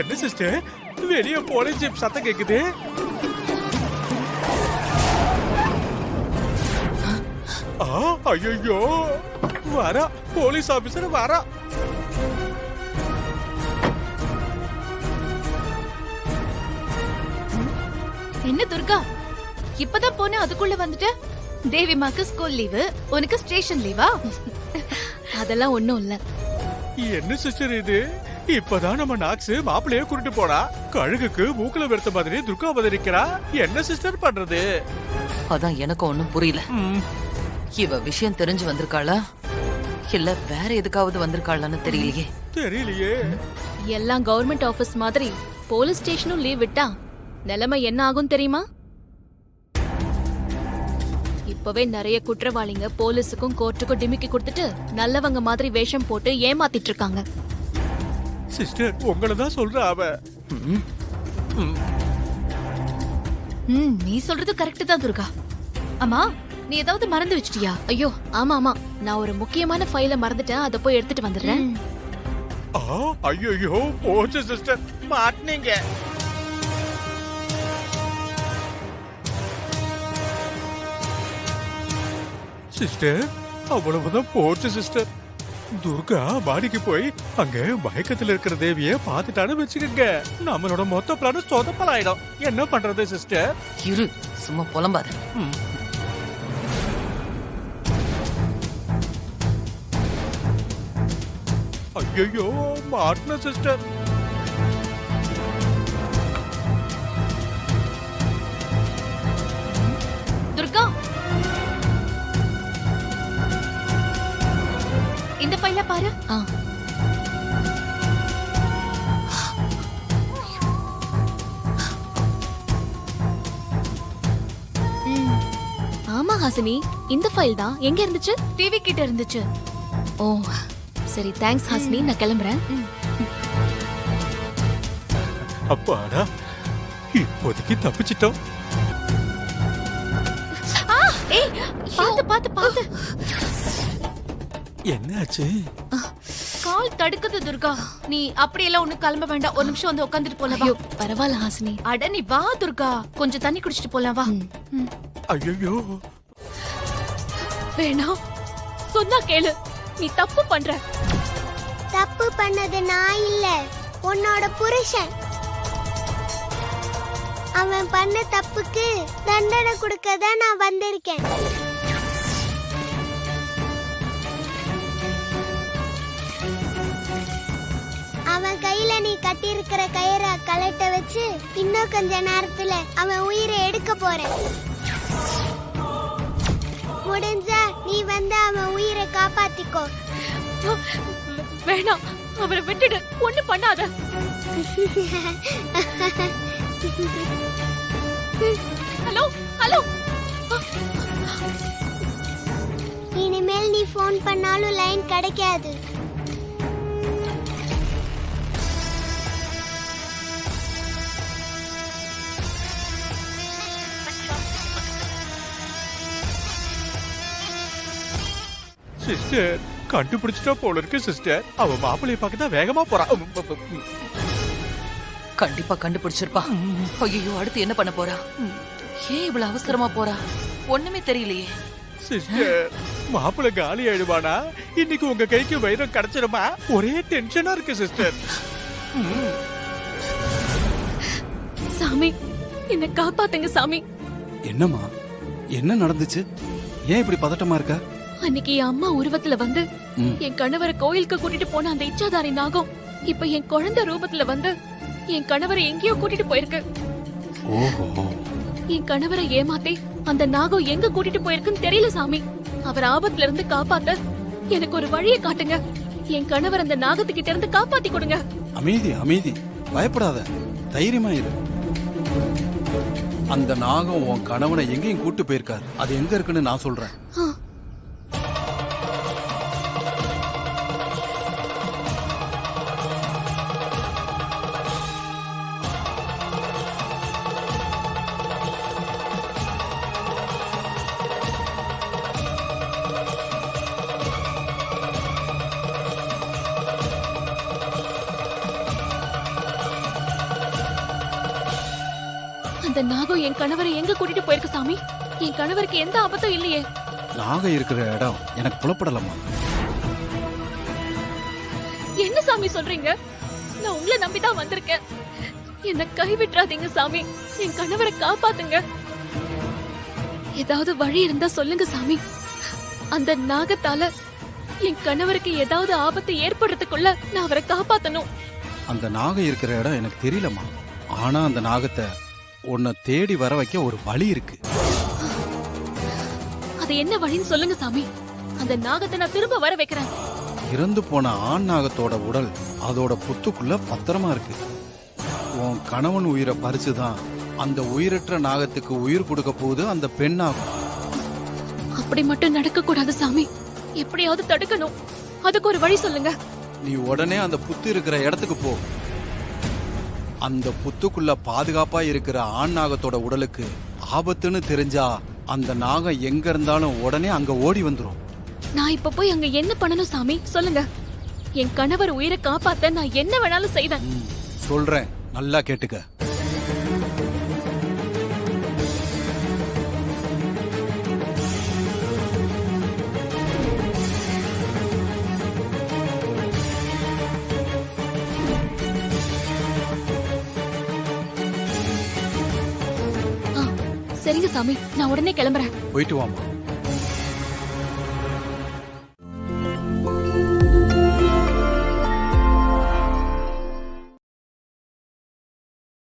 என்ன சிஸ்டர் வெளிய police jeep சத்தம் கேக்குது? ஐயோ வரா போலீஸ் ஆபீசர் வரா. என்ன துர்கா இப்பதான் போன அதுக்குள்ள வந்துட்ட? தேவிமாக்கு ஸ்கூல் லீவு, உனக்கு ஸ்டேஷன் லீவா? அதெல்லாம் ஒண்ணும் இல்ல. என்ன சிஸ்டர் இது? இப்பதான் நம்ம நாக்ஸ் மாப்பிளைய கூட்டிட்டு போனா கழுகுக்கு மூக்குல வெறுத்த மாதிரி துர்கா அவதரிக்கிறா. என்ன சிஸ்டர் பண்றது? அதான் எனக்கு ஒண்ணும் புரியல. இவ விஷயம் தெரிஞ்சு வந்திருக்காளா இல்ல வேற எதுக்காவது வந்திருக்காளான்னு தெரியலையே. எல்லாம் கவர்மெண்ட் ஆபீஸ் மாதிரி போலீஸ் ஸ்டேஷனும் லீவ் விட்டா நிலைமை என்ன ஆகும் தெரியுமா? இப்பவே நிறைய குற்றவாளிங்க போலீஸுக்கும் கோர்ட்டுக்கும் டிமிக்கி கொடுத்துட்டு நல்லவங்க மாதிரி வேஷம் போட்டு ஏமாத்திட்டு இருக்காங்க. சிஸ்டர் உங்களை தான் சொல்றா அவ. நீ சொல்றது கரெக்ட் தான் துர்கா. அம்மா நீ ஏதாவது மறந்து வச்சிட்டியா? ஐயோ ஆமா ஆமா, நான் ஒரு முக்கியமான ஃபைல மறந்துட்டேன், அத போய் எடுத்துட்டு வந்துடுறேன். ஐயோ போச்சு சிஸ்டர், மாட்னீங்க. சிஸ்டர் அவ்வளவுதான் போச்சு சிஸ்டர். துர்கா பாடிக்கு போய் அங்க பயக்கத்துல இருக்கிற தேவிய பாத்துட்டான்னு வச்சுக்கங்க, நம்மளோட மொத்த பிளான சொதப்பலாயிடும். என்ன பண்றது சிஸ்டர்? இரு சும்மா புலம்பாத. ஐயோ மாட்டின சிஸ்டர். துர்கா இந்த ஃபைல பாரு. ஆமா ஹாசினி, இந்த ஃபைல் தான். எங்க இருந்துச்சு? டிவி கிட்ட இருந்துச்சு. ஓ சரி, தேங்க்ஸ் ஹாசினி, நான் கிளம்புறேன். அப்பாடா இப்போதைக்கு தப்பிச்சிட்டோம். பாத்து பாத்து பாத்து. என்னாச்சு? கால் தடுக்குது துர்கா. நீ அப்படியெல்லாம் ஒண்ணு கிளம்ப வேண்டாம், ஒரு நிமிஷம் வந்து உட்காந்துட்டு போலாம். ஐயோ பரவாயில்ல ஹாசினி. அட நீ வா துர்கா, கொஞ்சம் தண்ணி குடிச்சிட்டு போலாம் வா. ஐயோ வேணாம், சொன்னா கேளு. நீ தப்பு பண்ற. தப்பு பண்ணது நான் இல்ல, உன்னோட புருஷன். அவன் பண்ண தப்புக்கு தண்டனை கொடுக்கதான் நான் வந்திருக்கேன். அவன் கையில நீ கட்டி இருக்கிற கயிறை கலட்ட வச்சு இன்னும் கொஞ்ச நேரத்துல அவன் உயிரை எடுக்க போறேன். முடிஞ்சா நீ வந்து அவன் உயிரை காப்பாத்திக்கோ. வேணாம், அவரை விட்டுடு, ஒண்ணு பண்ணாத. Hello hello. இனிமேல் நீ போன் பண்ணாலும் லைன் கிடைக்காது. சிஸ்டர் கண்டுபிடிச்சிட்டா போல இருக்கு சிஸ்டர். அவ மாப்பிளைய பார்க்கதான் வேகமா போறா. கண்டிப்பா கண்டுபிடிச்சிருப்பா. ஐயோ அடுத்து என்ன பண்ண போறா? ஏன் இவ்வளவு அவசரமா போறா? ஒண்ணுமே தெரியலையே. சிஸ்டர் மாப்பிளை காலி ஆயிடுவானா? இன்னைக்கு உங்க கைக்கு வைரம் கிடைச்சிருமா? ஒரே டென்ஷனா இருக்கு சிஸ்டர். சாமி என்ன காப்பாத்துங்க சாமி. என்னம்மா என்ன நடந்துச்சு? ஏன் இப்படி பதட்டமா இருக்க? அன்னைக்கு என் அம்மா உருவத்துல வந்து என் கணவரை கோயிலுக்கு கூட்டிட்டு போன அந்த இச்சாதாரி நாகம் இப்ப என் குழந்தை ரூபத்துல வந்து என் கணவரை எங்கேயோ கூட்டிட்டு போயிருக்கு. என் கணவரை ஏமாத்தி அந்த நாகம் எங்க கூட்டிட்டு போயிருக்குன்னு தெரியல சாமி. அவர் ஆபத்துல இருந்து காப்பாத்த எனக்கு ஒரு வழியை காட்டுங்க. என் கணவர் அந்த நாகத்துக்கிட்ட இருந்து காப்பாத்தி கொடுங்க. அமைதி அமைதி, பயப்படாத, தைரியமா இரு. அந்த நாகம் உன் கணவனை எங்கேயும் கூட்டு போயிருக்காரு. அது எங்க இருக்குன்னு நான் சொல்றேன். அந்த நாகம் என் கணவரை எங்க கூட்டிட்டு போயிருக்கு சாமி? என் கணவருக்கு எந்த ஆபத்தும் இல்லையே. நாகம் இருக்கிற இடம் எனக்கு புலப்படலம்மா. என்ன சாமி சொல்றீங்க? நான் உங்களை நம்பிதான் வந்திருக்கேன். என்ன கைவிட்டுறாதீங்க சாமி. என் கணவரை காப்பாத்துங்க. ஏதாவது வழி இருந்தா சொல்லுங்க சாமி. அந்த நாகத்தால என் கணவருக்கு ஏதாவது ஆபத்து ஏற்படுறதுக்குள்ள நான் அவரை காப்பாத்தணும். அந்த நாகம் இருக்கிற இடம் எனக்கு தெரியலம்மா. ஆனா அந்த நாகத்தை உன்னை தேடி வர வைக்க ஒரு வழி இருக்கு. அது என்ன வழின்னு சொல்லுங்க சாமி. அந்த நாகத்தை நான் திரும்ப வர வைக்கிறேன். இறந்து போன ஆண் நாகத்தோட உடல் அதோட புத்துக்குள்ள பத்திரமா இருக்கு. உன் கணவன் உயிரை பறிச்சுதான் அந்த உயிரற்ற நாகத்துக்கு உயிர் கொடுக்க போகுது அந்த பெண்ணாகும். அப்படி மட்டும் நடக்க கூடாது சாமி. எப்படியாவது தடுக்கணும். அதுக்கு ஒரு வழி சொல்லுங்க. நீ உடனே அந்த புத்து இருக்கிற இடத்துக்கு போ. அந்த புத்துக்குள்ள பாதுகாப்பா இருக்கிற ஆண் நாகத்தோட உடலுக்கு ஆபத்துன்னு தெரிஞ்சா அந்த நாகம் எங்க இருந்தாலும் உடனே அங்க ஓடி வந்துரும். நான் இப்ப போய் அங்க என்ன பண்ணணும் சாமி? சொல்லுங்க. என் கணவர் உயிரை காப்பாத்த நான் என்ன வேணாலும் செய்வேன். சொல்றேன், நல்லா கேட்டுக்க. சரிங்க சாமி, நான் உடனே கிளம்புறேன். போயிட்டு வாமா.